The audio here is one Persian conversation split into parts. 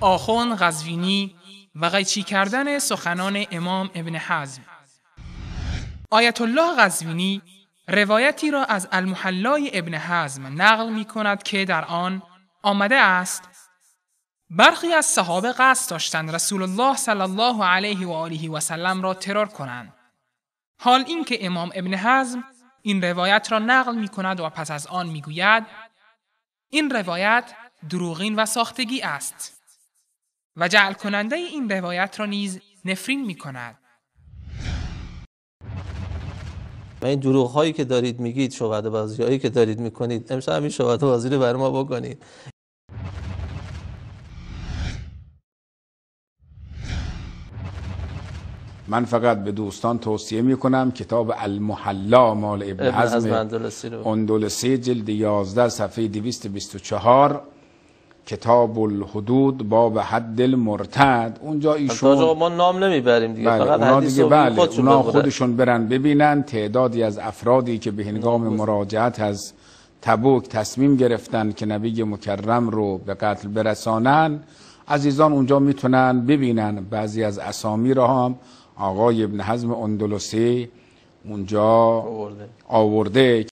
آخوند قزوینی و قیچی کردن سخنان امام ابن حزم. آیت الله قزوینی روایتی را از المحلای ابن حزم نقل می کند که در آن آمده است: برخی از صحابه قصد داشتند رسول الله صلی الله علیه و آله و سلم را ترور کنند. حال این که امام ابن حزم این روایت را نقل می کند و پس از آن می گوید این روایت دروغین و ساختگی است و جعل کننده این روایت را نیز نفرین می کند. و این دروغ هایی که دارید میگید، شبهه بازی هایی که دارید میکنید، امشب همین شبهه بازی رو بر ما بکنید. من فقط به دوستان توصیه میکنم کتاب المحلا مال ابن حزم اندلسی جلد 11 صفحه 224 کتاب الحدود باب حد المرتد، اونجا ایشون ما نام نمیبریم دیگه، فقط حدیث دیگه اونا خودشون برن ببینن تعدادی از افرادی که به هنگام مراجعت از تبوک تصمیم گرفتن که نبی مکرم رو به قتل برسانن، عزیزان اونجا میتونن ببینن. بعضی از اسامی را هم آقای ابن حزم اندلسی اونجا آورده.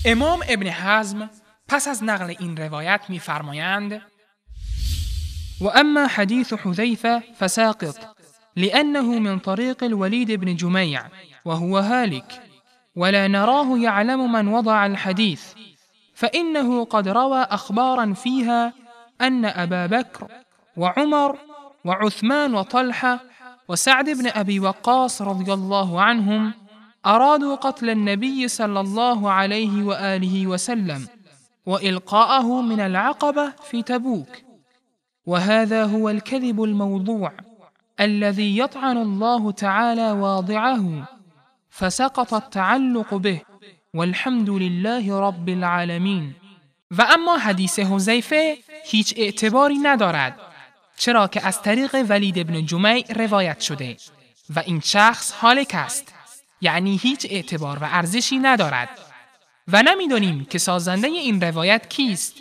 امام ابن حزم پس از نقل این روایت می‌فرمایند: و اما حدیث حذیفه فساقط لأنه من طریق الولید بن جمیع وهو هالك ولا نراه يعلم من وضع الحديث فإنه قد روى أخبارا فيها أن أبا بكر وعمر وعثمان وطلحة وسعد بن أبي وقاص رضي الله عنهم أرادوا قتل النبي صلى الله عليه وآله وسلم وإلقاءه من العقبة في تبوك، وهذا هو الكذب الموضوع الذي يطعن الله تعالى واضعه فسقط التعلق به والحمد لله رب العالمين. و اما حدیث حذیفه هیچ اعتباری ندارد، چرا که از طریق ولید ابن جمیع روایت شده و این شخص هالک است، یعنی هیچ اعتبار و ارزشی ندارد و نمیدانیم که سازنده این روایت کیست.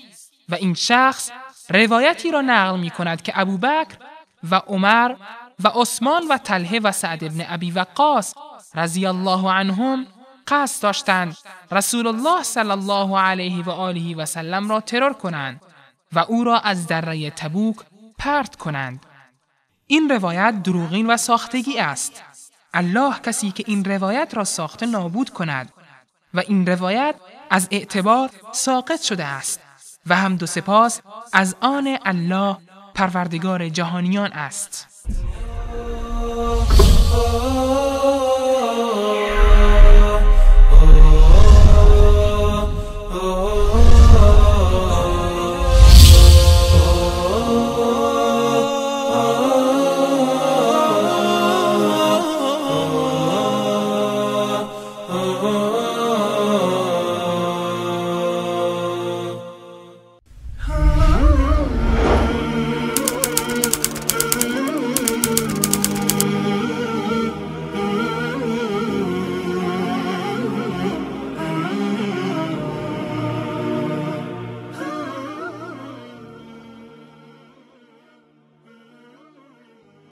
و این شخص روایتی را نقل می کند که ابوبکر و عمر و عثمان و طلحه و سعد ابن ابی وقاص رضی الله عنهم قصد داشتند رسول الله صلی الله علیه و آله و سلم را ترور کنند و او را از دره تبوک پرت کنند. این روایت دروغین و ساختگی است. الله کسی که این روایت را ساخته نابود کند و این روایت از اعتبار ساقط شده است و حمد و سپاس از آن الله پروردگار جهانیان است.